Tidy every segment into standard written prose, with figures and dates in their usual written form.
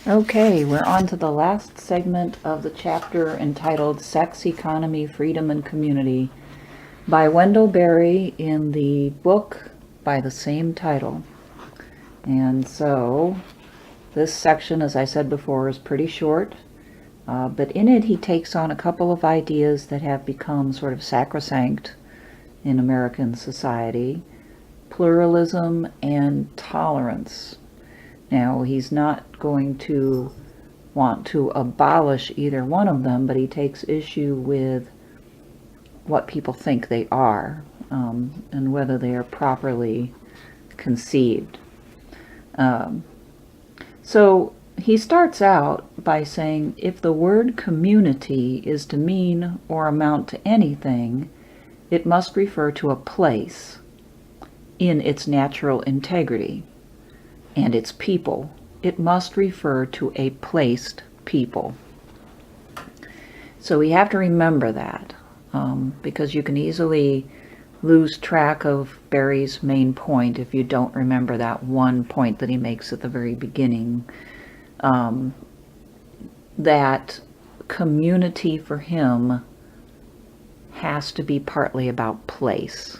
Okay, we're on to the last segment of the chapter entitled Sex, Economy, Freedom, and Community by Wendell Berry in the book by the same title. And so this section, as I said before, is pretty short, but in it he takes on a couple of ideas that have become sort of sacrosanct in American society: pluralism and tolerance. Now, he's not going to want to abolish either one of them, but he takes issue with what people think they are, and whether they are properly conceived. So he starts out by saying, if the word community is to mean or amount to anything, it must refer to a place in its natural integrity and its people. It must refer to a placed people. So we have to remember that, because you can easily lose track of Berry's main point if you don't remember that one point that he makes at the very beginning, that community for him has to be partly about place.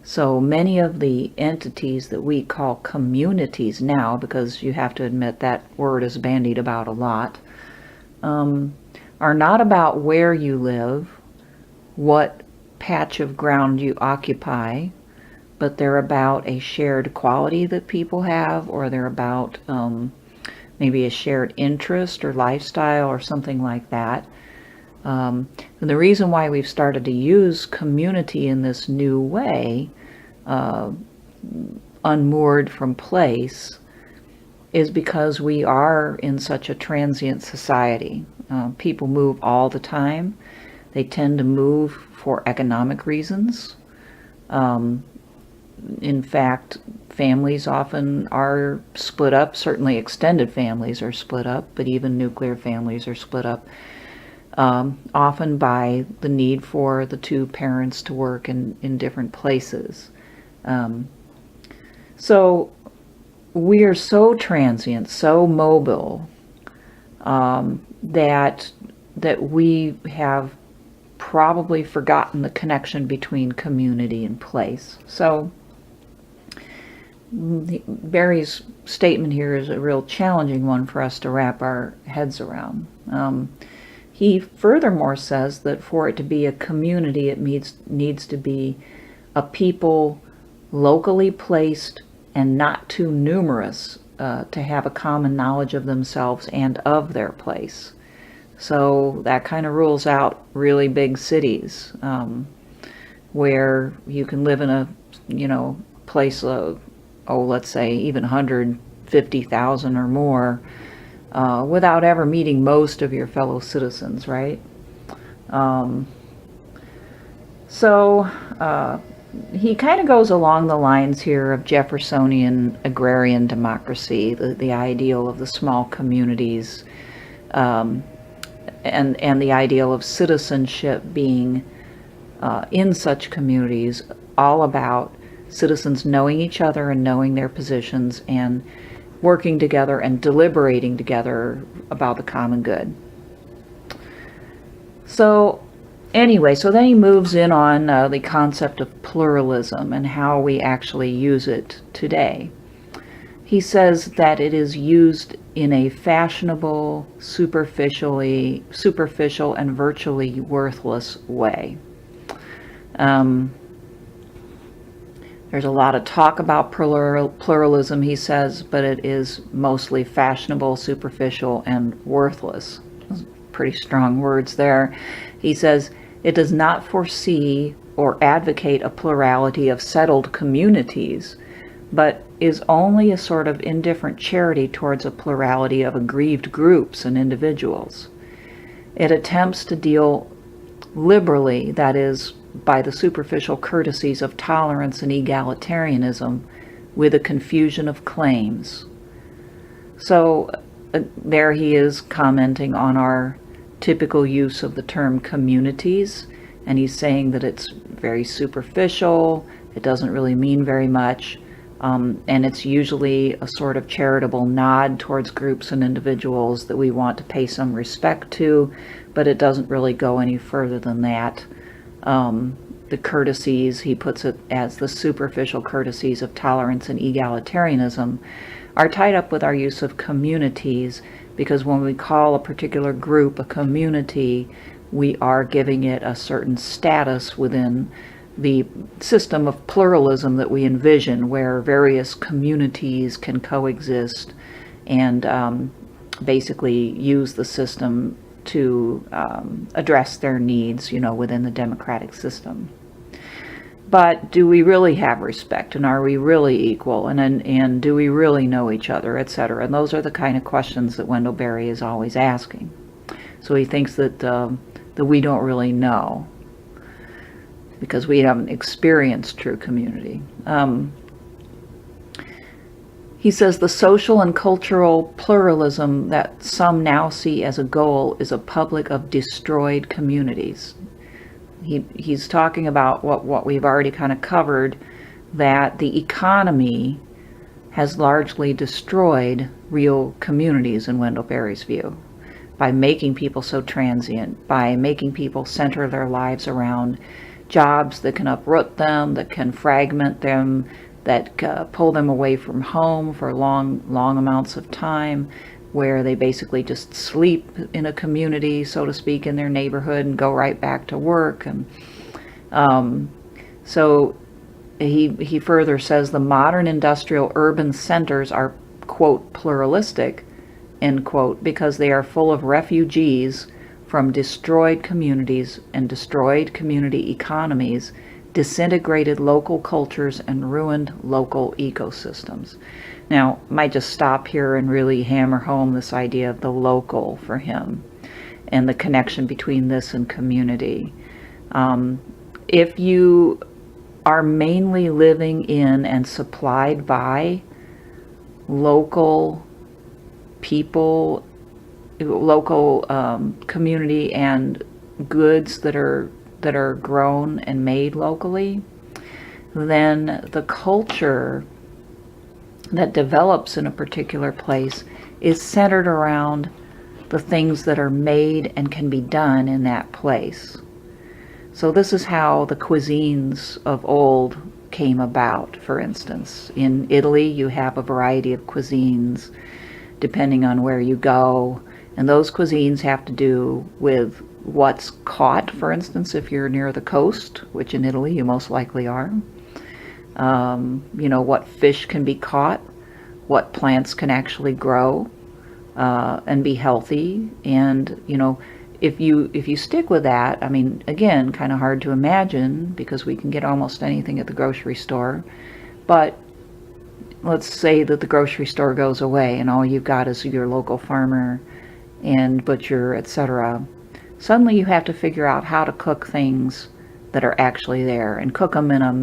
So many of the entities that we call communities now, because you have to admit that word is bandied about a lot, are not about where you live, what patch of ground you occupy, but they're about a shared quality that people have, or they're about maybe a shared interest or lifestyle or something like that. And the reason why we've started to use community in this new way, unmoored from place, is because we are in such a transient society. People move all the time. They tend to move for economic reasons. In fact, families often are split up. Certainly extended families are split up, but even nuclear families are split up. Often by the need for the two parents to work in different places. So we are so transient, so mobile, that we have probably forgotten the connection between community and place. So Berry's statement here is a real challenging one for us to wrap our heads around. He furthermore says that for it to be a community, it needs to be a people locally placed and not too numerous to have a common knowledge of themselves and of their place. So that kind of rules out really big cities, where you can live in a place of, let's say even 150,000 or more, without ever meeting most of your fellow citizens, right? He kind of goes along the lines here of Jeffersonian agrarian democracy, the ideal of the small communities, and the ideal of citizenship being in such communities all about citizens knowing each other and knowing their positions and working together and deliberating together about the common good. So anyway, so then he moves in on the concept of pluralism and how we actually use it today. He says that it is used in a fashionable, superficial and virtually worthless way. There's a lot of talk about pluralism, he says, but it is mostly fashionable, superficial, and worthless. Pretty strong words there. He says it does not foresee or advocate a plurality of settled communities, but is only a sort of indifferent charity towards a plurality of aggrieved groups and individuals. It attempts to deal liberally, that is, by the superficial courtesies of tolerance and egalitarianism, with a confusion of claims. So there he is commenting on our typical use of the term communities, and he's saying that it's very superficial, it doesn't really mean very much, And it's usually a sort of charitable nod towards groups and individuals that we want to pay some respect to, but it doesn't really go any further than that. The courtesies, he puts it as the superficial courtesies of tolerance and egalitarianism, are tied up with our use of communities, because when we call a particular group a community, we are giving it a certain status within the system of pluralism that we envision, where various communities can coexist and basically use the system to address their needs, within the democratic system. But do we really have respect, and are we really equal, and do we really know each other, etc.? And those are the kind of questions that Wendell Berry is always asking. So he thinks that we don't really know, because we haven't experienced true community. He says the social and cultural pluralism that some now see as a goal is a public of destroyed communities. He's talking about what we've already kind of covered, that the economy has largely destroyed real communities in Wendell Berry's view, by making people so transient, by making people center their lives around jobs that can uproot them, that can fragment them, that pull them away from home for long amounts of time, where they basically just sleep in a community, so to speak, in their neighborhood and go right back to work. And so he further says the modern industrial urban centers are, quote, pluralistic, end quote, because they are full of refugees from destroyed communities and destroyed community economies, disintegrated local cultures, and ruined local ecosystems. Now, I might just stop here and really hammer home this idea of the local for him and the connection between this and community. If you are mainly living in and supplied by local people, local community and goods that are grown and made locally, then the culture that develops in a particular place is centered around the things that are made and can be done in that place. So this is how the cuisines of old came about. For instance, in Italy you have a variety of cuisines depending on where you go, and those cuisines have to do with what's caught. For instance, if you're near the coast, which in Italy you most likely are, what fish can be caught, what plants can actually grow and be healthy. And if you stick with that, I mean, again, kind of hard to imagine because we can get almost anything at the grocery store, but let's say that the grocery store goes away and all you've got is your local farmer and butcher, etc. Suddenly you have to figure out how to cook things that are actually there, and cook them in a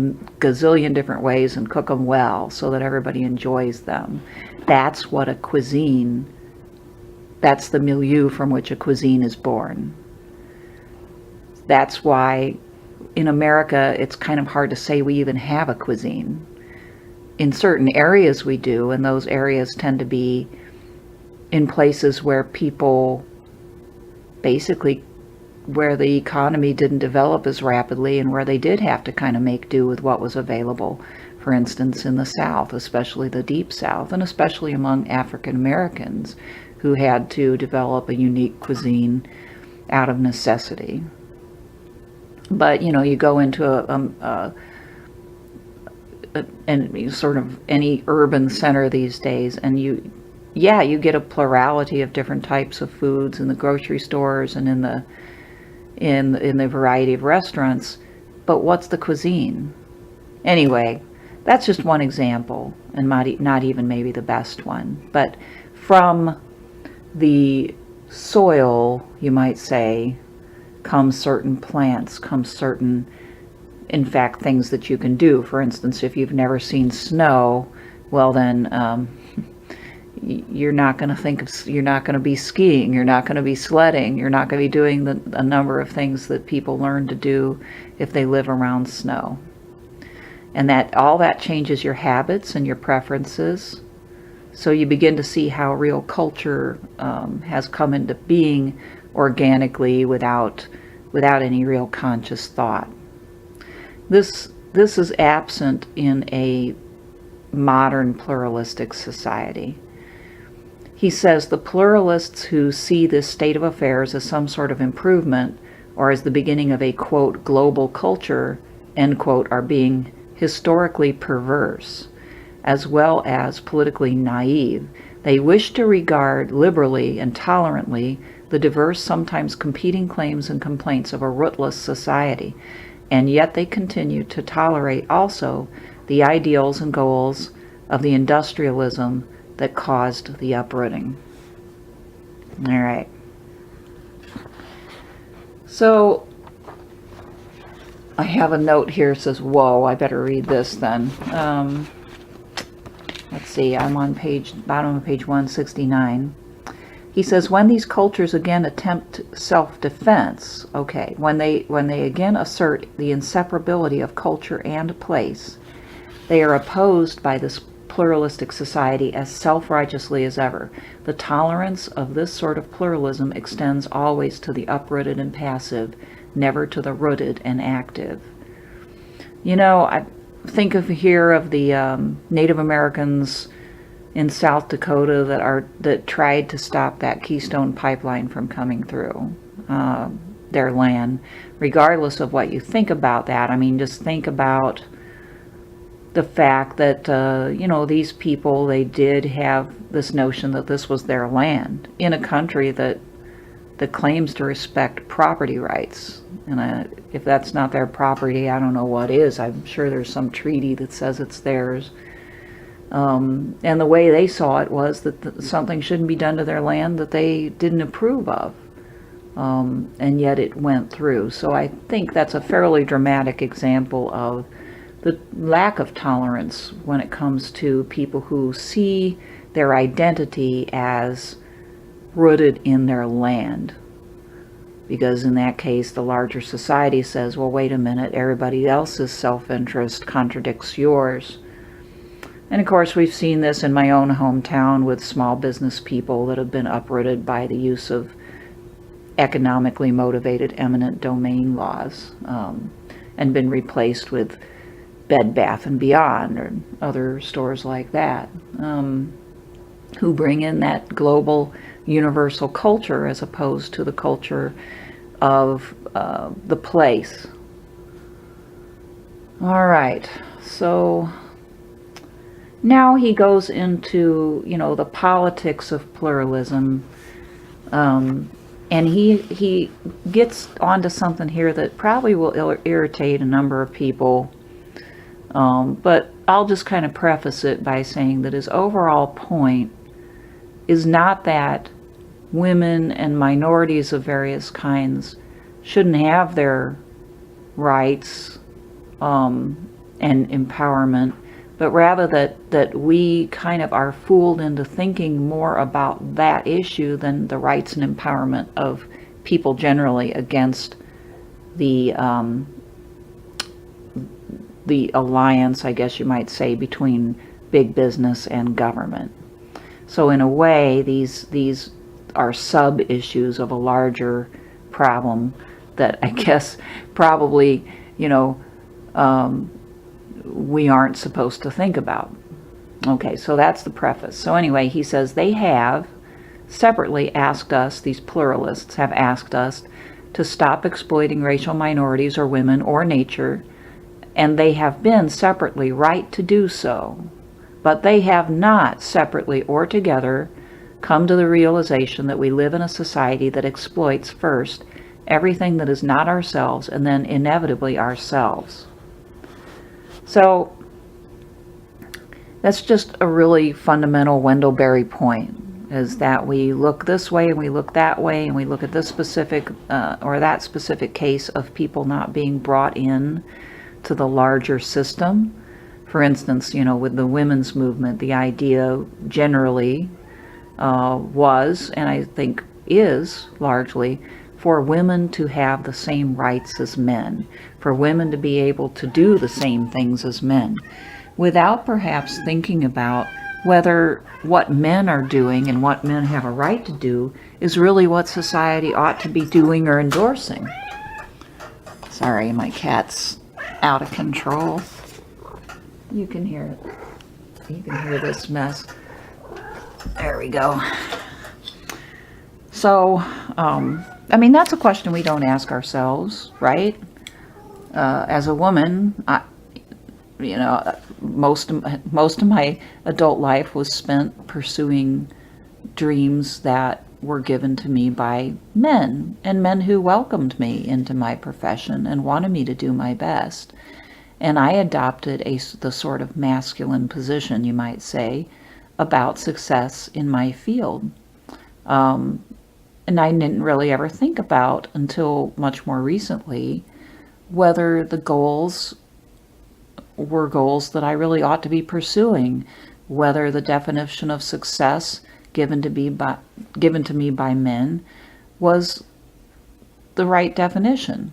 gazillion different ways, and cook them well so that everybody enjoys them. That's what a cuisine, that's the milieu from which a cuisine is born. That's why in America it's kind of hard to say we even have a cuisine. In certain areas we do, and those areas tend to be in places where people basically, where the economy didn't develop as rapidly and where they did have to kind of make do with what was available. For instance, in the South, especially the Deep South, and especially among African Americans who had to develop a unique cuisine out of necessity. But you go into and sort of any urban center these days, and you get a plurality of different types of foods in the grocery stores and in the variety of restaurants, but what's the cuisine? Anyway, that's just one example, and not even maybe the best one. But from the soil, you might say, come certain plants, come certain, in fact, things that you can do. For instance, if you've never seen snow, well then you're not going to be skiing, you're not going to be sledding, you're not going to be doing a number of things that people learn to do if they live around snow. and that all that changes your habits and your preferences. So you begin to see how real culture has come into being organically without any real conscious thought. This is absent in a modern pluralistic society. He says the pluralists who see this state of affairs as some sort of improvement or as the beginning of a, quote, global culture, end quote, are being historically perverse, as well as politically naive. They wish to regard liberally and tolerantly the diverse, sometimes competing claims and complaints of a rootless society, and yet they continue to tolerate also the ideals and goals of the industrialism that caused the uprooting. All right. So I have a note here that says, whoa, I better read this then. Let's see, I'm on bottom of page 169. He says, when these cultures again attempt self-defense, okay, when they again assert the inseparability of culture and place, they are opposed by this pluralistic society as self-righteously as ever. The tolerance of this sort of pluralism extends always to the uprooted and passive, never to the rooted and active. You know, I think of the Native Americans in South Dakota that tried to stop that Keystone Pipeline from coming through their land. Regardless of what you think about that, I mean, just think about the fact that, these people, they did have this notion that this was their land in a country that claims to respect property rights. And if that's not their property, I don't know what is. I'm sure there's some treaty that says it's theirs. And the way they saw it was that something shouldn't be done to their land that they didn't approve of. And yet it went through. So I think that's a fairly dramatic example of the lack of tolerance when it comes to people who see their identity as rooted in their land. Because in that case, the larger society says, well, wait a minute, everybody else's self-interest contradicts yours. And of course, we've seen this in my own hometown with small business people that have been uprooted by the use of economically motivated eminent domain laws and been replaced with Bed Bath & Beyond or other stores like that, who bring in that global universal culture as opposed to the culture of the place. All right, so now he goes into, the politics of pluralism, and he gets onto something here that probably will irritate a number of people. But I'll just kind of preface it by saying that his overall point is not that women and minorities of various kinds shouldn't have their rights and empowerment, but rather that we kind of are fooled into thinking more about that issue than the rights and empowerment of people generally against the alliance, I guess you might say, between big business and government. So in a way, these are sub-issues of a larger problem that I guess probably, we aren't supposed to think about. Okay, so that's the preface. So anyway, he says they have separately asked us, these pluralists have asked us to stop exploiting racial minorities or women or nature, and they have been separately right to do so, but they have not separately or together come to the realization that we live in a society that exploits first everything that is not ourselves and then inevitably ourselves. So that's just a really fundamental Wendell Berry point, is that we look this way and we look that way and we look at this specific or that specific case of people not being brought in to the larger system. For instance, with the women's movement, the idea generally was, and I think is largely, for women to have the same rights as men, for women to be able to do the same things as men, without perhaps thinking about whether what men are doing and what men have a right to do is really what society ought to be doing or endorsing. Sorry, my cat's out of control. You can hear it. You can hear this mess. There we go. So, I mean, that's a question we don't ask ourselves, right? As a woman, most of my adult life was spent pursuing dreams that were given to me by men, and men who welcomed me into my profession and wanted me to do my best. And I adopted the sort of masculine position, you might say, about success in my field. And I didn't really ever think about until much more recently whether the goals were goals that I really ought to be pursuing, whether the definition of success given to me by men was the right definition.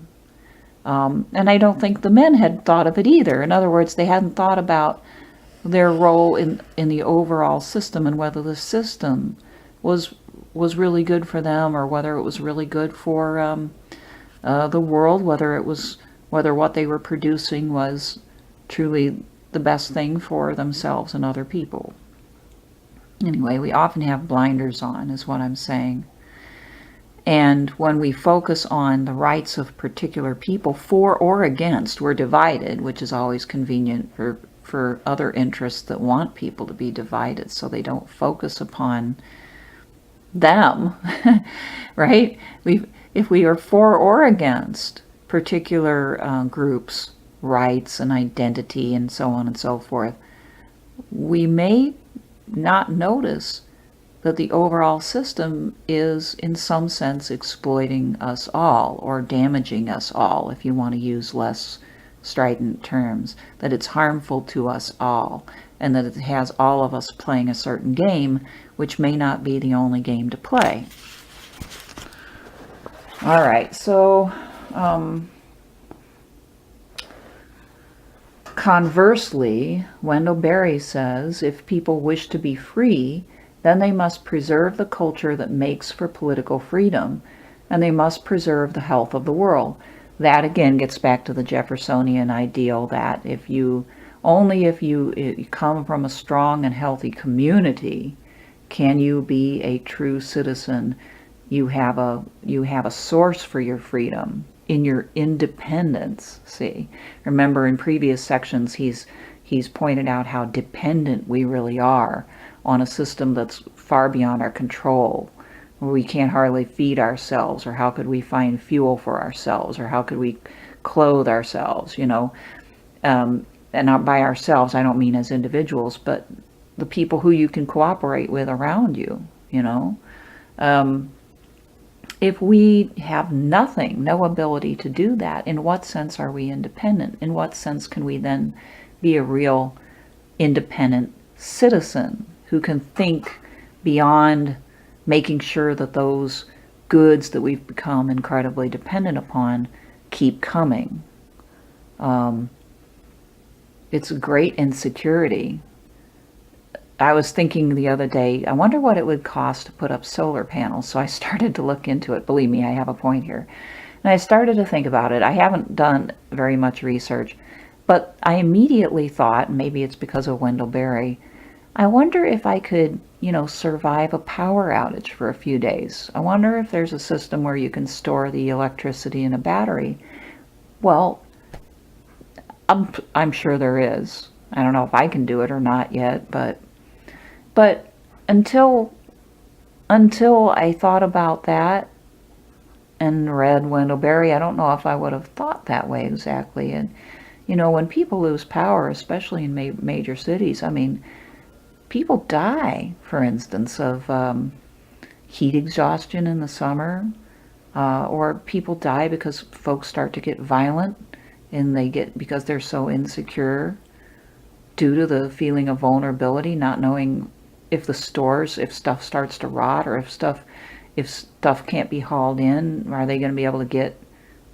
And I don't think the men had thought of it either. In other words, they hadn't thought about their role in the overall system and whether the system was really good for them or whether it was really good for the world, whether what they were producing was truly the best thing for themselves and other people. Anyway, we often have blinders on, is what I'm saying. And when we focus on the rights of particular people, for or against, we're divided, which is always convenient for other interests that want people to be divided, so they don't focus upon them, right? If we are for or against particular groups' rights and identity and so on and so forth, we may not notice that the overall system is in some sense exploiting us all or damaging us all, if you want to use less strident terms, that it's harmful to us all, and that it has all of us playing a certain game, which may not be the only game to play. All right, so conversely, Wendell Berry says, if people wish to be free, then they must preserve the culture that makes for political freedom, and they must preserve the health of the world. That again gets back to the Jeffersonian ideal that if you come from a strong and healthy community, can you be a true citizen? You have a source for your freedom in your independence. See, remember in previous sections he's pointed out how dependent we really are on a system that's far beyond our control, where we can't hardly feed ourselves, or how could we find fuel for ourselves, or how could we clothe ourselves, and not by ourselves, I don't mean as individuals, but the people who you can cooperate with around you, If we have nothing, no ability to do that, in what sense are we independent? In what sense can we then be a real independent citizen who can think beyond making sure that those goods that we've become incredibly dependent upon keep coming? It's a great insecurity. I was thinking the other day, I wonder what it would cost to put up solar panels. So I started to look into it. Believe me, I have a point here. And I started to think about it. I haven't done very much research, but I immediately thought, maybe it's because of Wendell Berry, I wonder if I could, survive a power outage for a few days. I wonder if there's a system where you can store the electricity in a battery. Well, I'm sure there is. I don't know if I can do it or not yet, but until I thought about that and read Wendell Berry, I don't know if I would have thought that way exactly. And when people lose power, especially in major cities, I mean, people die, for instance, of heat exhaustion in the summer, or people die because folks start to get violent, and because they're so insecure due to the feeling of vulnerability, not knowing if stuff starts to rot, or if stuff if stuff can't be hauled in, are they going to be able to get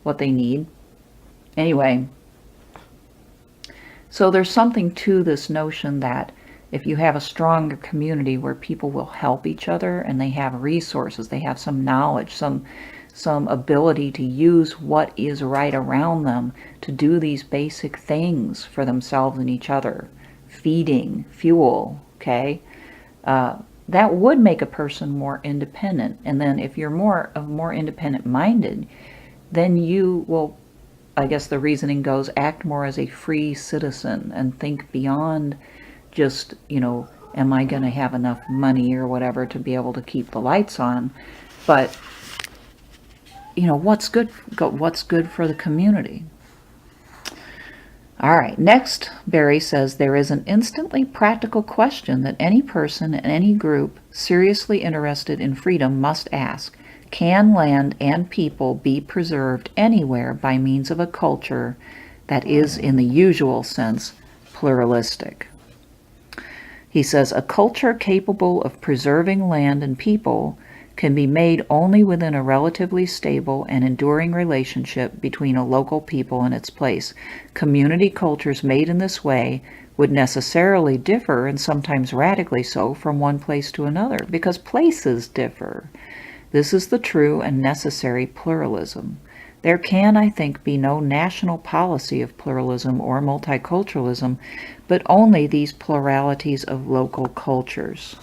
what they need? Anyway, so there's something to this notion that if you have a stronger community where people will help each other and they have resources, they have some knowledge, some ability to use what is right around them to do these basic things for themselves and each other, feeding, fuel, okay? That would make a person more independent. And then if you're more independent minded, then you will, I guess the reasoning goes, act more as a free citizen and think beyond just, am I going to have enough money or whatever to be able to keep the lights on? But, what's good for the community? All right, next, Berry says, there is an instantly practical question that any person and any group seriously interested in freedom must ask. Can land and people be preserved anywhere by means of a culture that is, in the usual sense, pluralistic? He says, a culture capable of preserving land and people can be made only within a relatively stable and enduring relationship between a local people and its place. Community cultures made in this way would necessarily differ, and sometimes radically so, from one place to another, because places differ. This is the true and necessary pluralism. There can, I think, be no national policy of pluralism or multiculturalism, but only these pluralities of local cultures.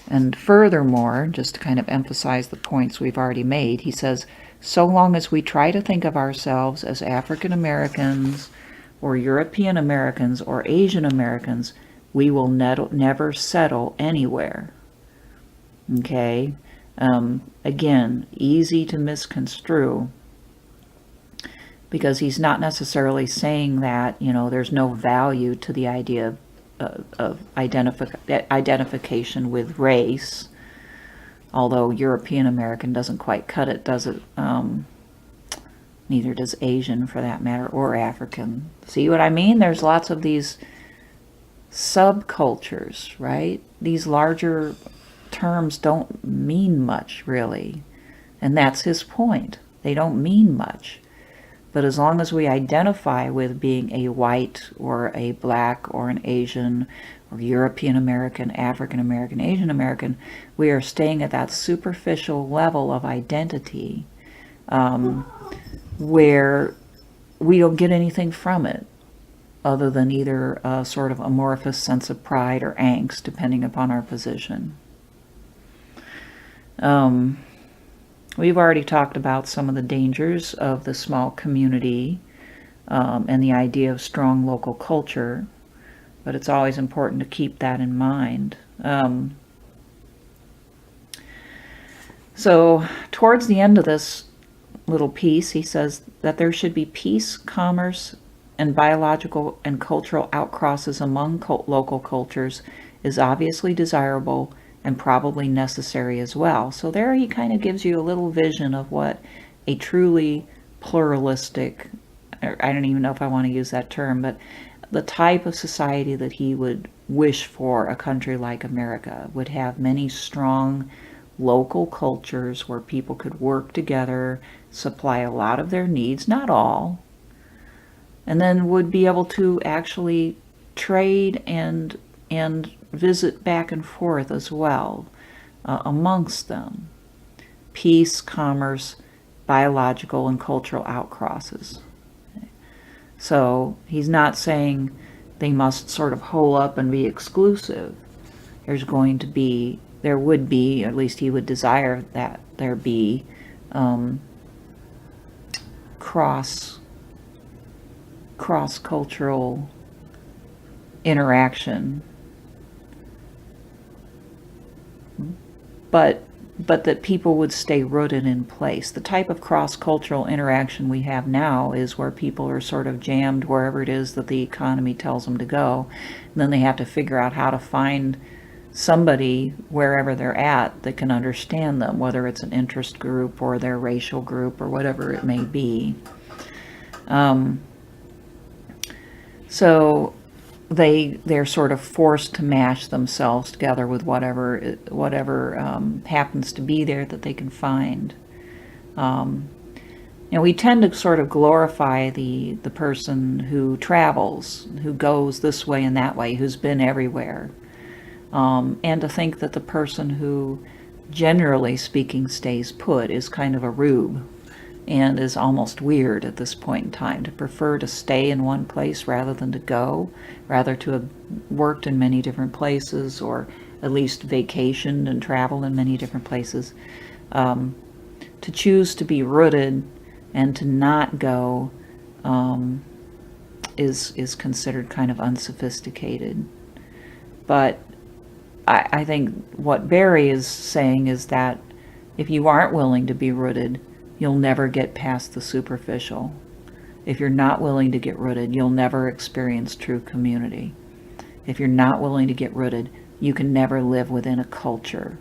And furthermore, just to kind of emphasize the points we've already made, he says, so long as we try to think of ourselves as African Americans or European Americans or Asian Americans, we will never settle anywhere. Okay? Again, easy to misconstrue, because he's not necessarily saying that, there's no value to the idea of identification with race, although European American doesn't quite cut it, does it? Neither does Asian, for that matter, or African. See what I mean? There's lots of these subcultures, right? These larger terms don't mean much, really. And that's his point. They don't mean much. But as long as we identify with being a white or a black or an Asian or European American, African American, Asian American, we are staying at that superficial level of identity where we don't get anything from it other than either a sort of amorphous sense of pride or angst, depending upon our position. We've already talked about some of the dangers of the small community and the idea of strong local culture, but it's always important to keep that in mind. So towards the end of this little piece, he says that there should be peace, commerce, and biological and cultural outcrosses among local cultures is obviously desirable and probably necessary as well. So there he kind of gives you a little vision of what a truly pluralistic, I don't even know if I want to use that term, but the type of society that he would wish for a country like America would have many strong local cultures where people could work together, supply a lot of their needs, not all, and then would be able to actually trade and visit back and forth as well amongst them. Peace, commerce, biological and cultural outcrosses. So he's not saying they must sort of hole up and be exclusive. There would be, at least he would desire that there be cross-cultural interaction, but that people would stay rooted in place. The type of cross-cultural interaction we have now is where people are sort of jammed wherever it is that the economy tells them to go, and then they have to figure out how to find somebody wherever they're at that can understand them, whether it's an interest group or their racial group or whatever it may be. So they're sort of forced to mash themselves together with whatever happens to be there that they can find. We tend to sort of glorify the person who travels, who goes this way and that way, who's been everywhere, and to think that the person who, generally speaking, stays put is kind of a rube and is almost weird at this point in time, to prefer to stay in one place rather than to go, rather to have worked in many different places, or at least vacationed and traveled in many different places. To choose to be rooted and to not go is considered kind of unsophisticated. But I think what Berry is saying is that if you aren't willing to be rooted, you'll never get past the superficial. If you're not willing to get rooted, you'll never experience true community. If you're not willing to get rooted, you can never live within a culture.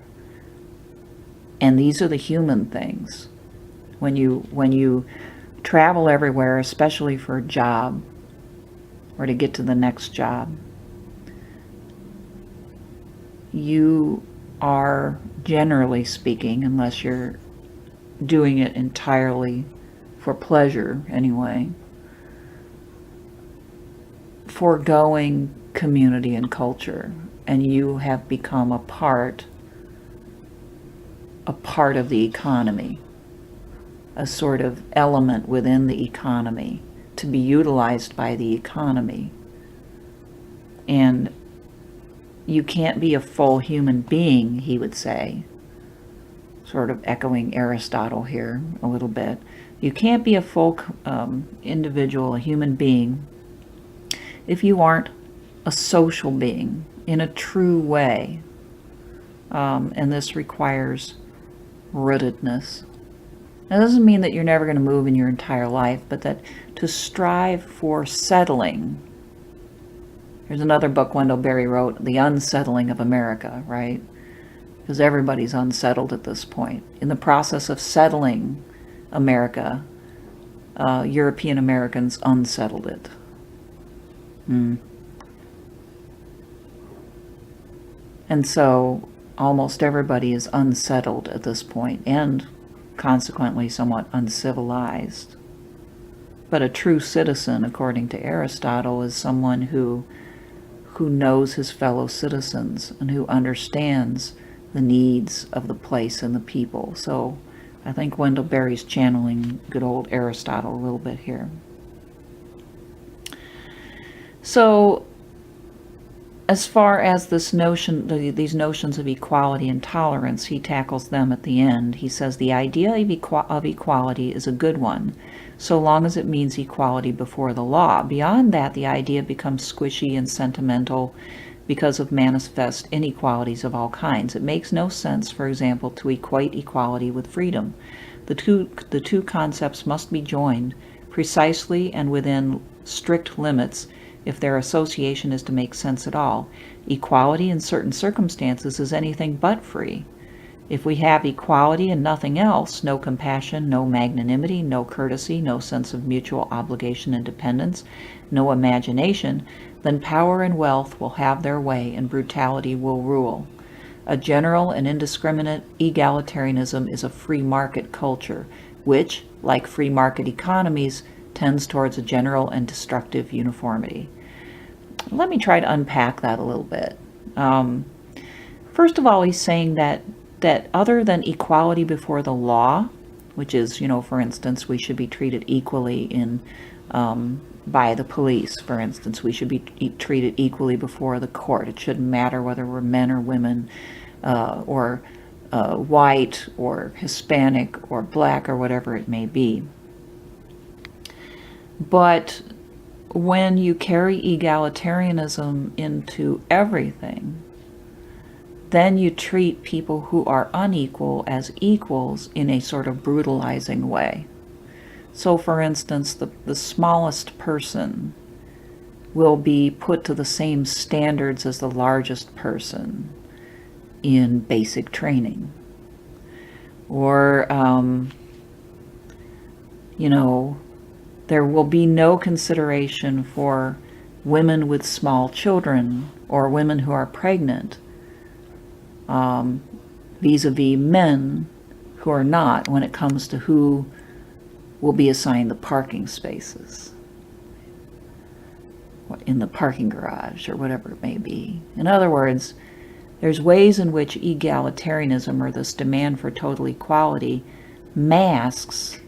And these are the human things. When you travel everywhere, especially for a job or to get to the next job, you are, generally speaking, unless you're doing it entirely for pleasure anyway, foregoing community and culture, and you have become a part of the economy, a sort of element within the economy to be utilized by the economy. And you can't be a full human being, he would say, sort of echoing Aristotle here a little bit. You can't be a full individual, a human being, if you aren't a social being in a true way. And this requires rootedness. That doesn't mean that you're never going to move in your entire life, but that to strive for settling. There's another book Wendell Berry wrote, The Unsettling of America, right? Because everybody's unsettled at this point. In the process of settling America, European Americans unsettled it. And so almost everybody is unsettled at this point, and consequently somewhat uncivilized. But a true citizen, according to Aristotle, is someone who knows his fellow citizens and who understands the needs of the place and the people. So I think Wendell Berry's channeling good old Aristotle a little bit here. So as far as this notion, these notions of equality and tolerance, he tackles them at the end. He says the idea of equality is a good one, so long as it means equality before the law. Beyond that, the idea becomes squishy and sentimental because of manifest inequalities of all kinds. It makes no sense, for example, to equate equality with freedom. The two concepts must be joined precisely and within strict limits if their association is to make sense at all. Equality in certain circumstances is anything but free. If we have equality and nothing else, no compassion, no magnanimity, no courtesy, no sense of mutual obligation and dependence, no imagination, then power and wealth will have their way and brutality will rule. A general and indiscriminate egalitarianism is a free market culture, which, like free market economies, tends towards a general and destructive uniformity. Let me try to unpack that a little bit. First of all, he's saying that other than equality before the law, which is, for instance, we should be treated equally by the police, for instance, we should be treated equally before the court. It shouldn't matter whether we're men or women, or white or Hispanic or black or whatever it may be. But when you carry egalitarianism into everything, then you treat people who are unequal as equals in a sort of brutalizing way. So, for instance, the smallest person will be put to the same standards as the largest person in basic training. Or, there will be no consideration for women with small children or women who are pregnant vis-a-vis men who are not, when it comes to who will be assigned the parking spaces in the parking garage or whatever it may be. In other words, there's ways in which egalitarianism, or this demand for total equality, masks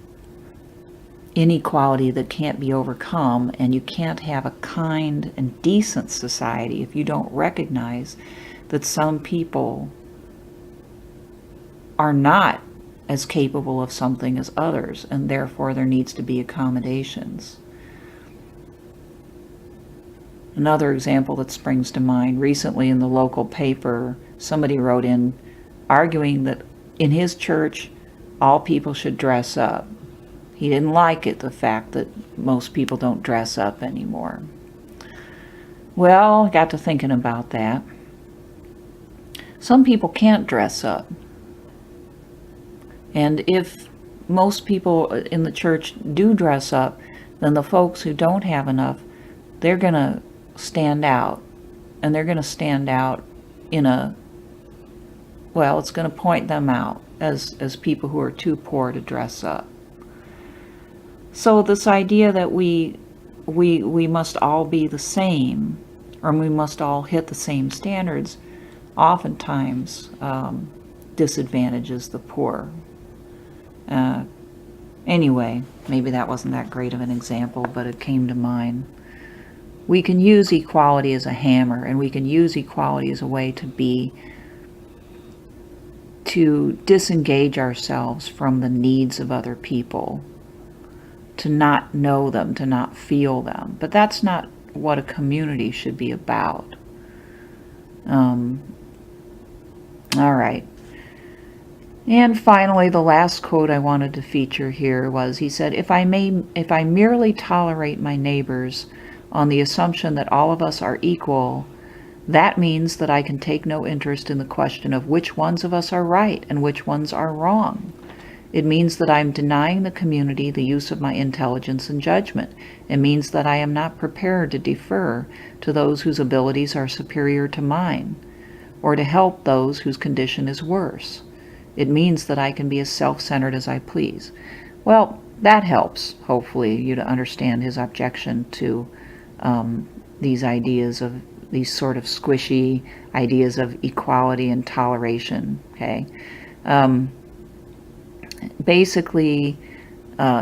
inequality that can't be overcome, and you can't have a kind and decent society if you don't recognize that some people are not as capable of something as others, and therefore there needs to be accommodations. Another example that springs to mind, recently in the local paper, somebody wrote in arguing that in his church all people should dress up. He didn't like it, the fact that most people don't dress up anymore. Well, I got to thinking about that. Some people can't dress up. And if most people in the church do dress up, then the folks who don't have enough, they're going to stand out. And they're going to stand out in a, well, it's going to point them out as people who are too poor to dress up. So this idea that we must all be the same, or we must all hit the same standards, oftentimes disadvantages the poor. Anyway, maybe that wasn't that great of an example, but it came to mind. We can use equality as a hammer, and we can use equality as a way to disengage ourselves from the needs of other people, to not know them, to not feel them. But that's not what a community should be about. All right. And finally, the last quote I wanted to feature here was, he said, if I merely tolerate my neighbors on the assumption that all of us are equal, that means that I can take no interest in the question of which ones of us are right and which ones are wrong. It means that I'm denying the community the use of my intelligence and judgment. It means that I am not prepared to defer to those whose abilities are superior to mine, or to help those whose condition is worse. It means that I can be as self-centered as I please. Well, that helps, hopefully, you to understand his objection to these ideas of, these sort of squishy ideas of equality and toleration, okay? Basically,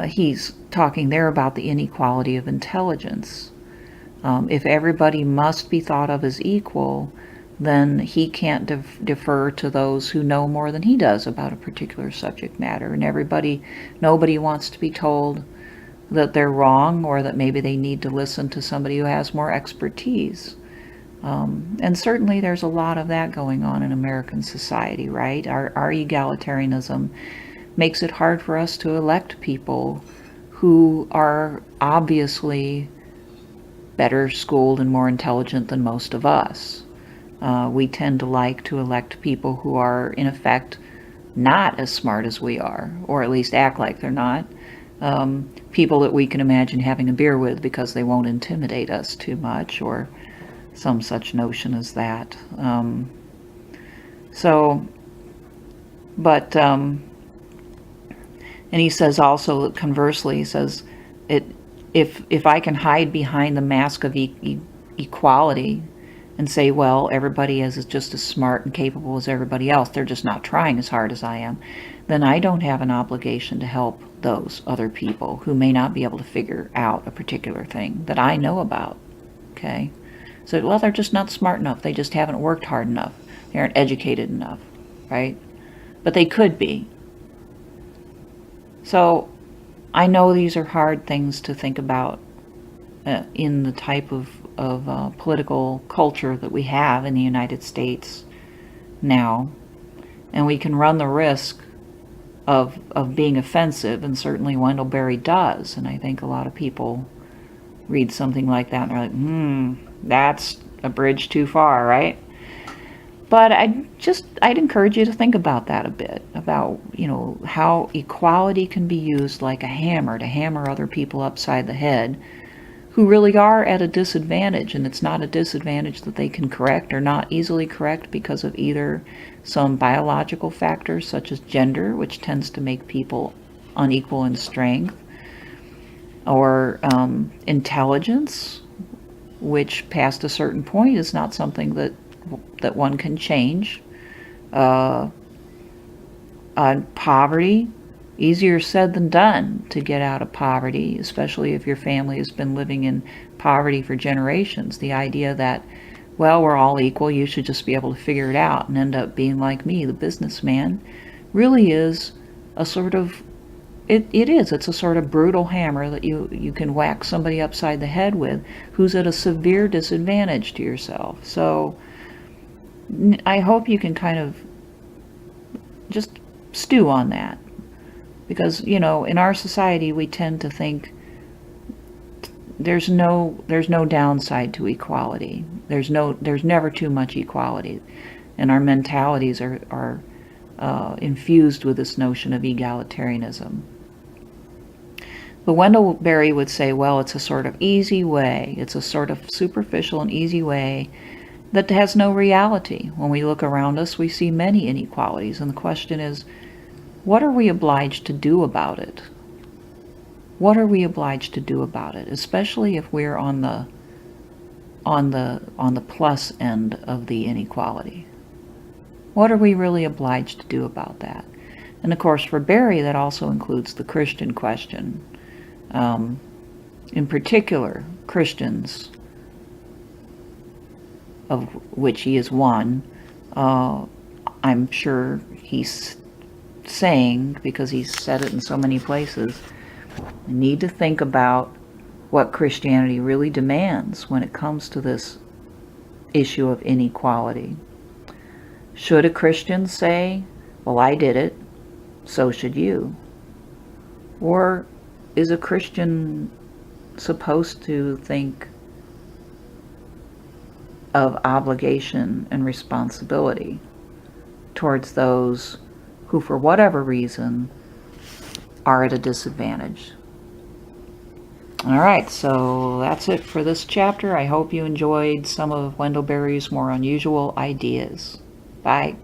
he's talking there about the inequality of intelligence. If everybody must be thought of as equal, then he can't defer to those who know more than he does about a particular subject matter. And nobody wants to be told that they're wrong, or that maybe they need to listen to somebody who has more expertise. And certainly there's a lot of that going on in American society, right? Our egalitarianism makes it hard for us to elect people who are obviously better schooled and more intelligent than most of us. We tend to like to elect people who are, in effect, not as smart as we are, or at least act like they're not. People that we can imagine having a beer with because they won't intimidate us too much, or some such notion as that. And he says also, conversely, he says, if I can hide behind the mask of equality and say, well, everybody is just as smart and capable as everybody else, they're just not trying as hard as I am, then I don't have an obligation to help those other people who may not be able to figure out a particular thing that I know about, okay? So, well, they're just not smart enough. They just haven't worked hard enough. They aren't educated enough, right? But they could be. So, I know these are hard things to think about in the type of political culture that we have in the United States now. And we can run the risk of being offensive, and certainly Wendell Berry does. And I think a lot of people read something like that and are like, that's a bridge too far, right? But I'd encourage you to think about that a bit, about, how equality can be used like a hammer to hammer other people upside the head who really are at a disadvantage, and it's not a disadvantage that they can correct or not easily correct because of either some biological factors such as gender, which tends to make people unequal in strength, or intelligence, which past a certain point is not something that one can change. Poverty, easier said than done to get out of poverty, especially if your family has been living in poverty for generations. The idea that, well, we're all equal, you should just be able to figure it out and end up being like me, the businessman, really is a sort of, it's a sort of brutal hammer that you can whack somebody upside the head with who's at a severe disadvantage to yourself. So I hope you can kind of just stew on that. Because, in our society, we tend to think there's no downside to equality. There's never too much equality. And our mentalities are infused with this notion of egalitarianism. But Wendell Berry would say, well, it's a sort of easy way. It's a sort of superficial and easy way that has no reality. When we look around us, we see many inequalities. And the question is, what are we obliged to do about it? What are we obliged to do about it, especially if we're on the plus end of the inequality? What are we really obliged to do about that? And of course, for Berry, that also includes the Christian question. In particular, Christians, of which he is one, I'm sure he's saying, because he's said it in so many places, we need to think about what Christianity really demands when it comes to this issue of inequality. Should a Christian say, well, I did it, so should you? Or is a Christian supposed to think of obligation and responsibility towards those who, for whatever reason, are at a disadvantage? All right, so that's it for this chapter. I hope you enjoyed some of Wendell Berry's more unusual ideas. Bye.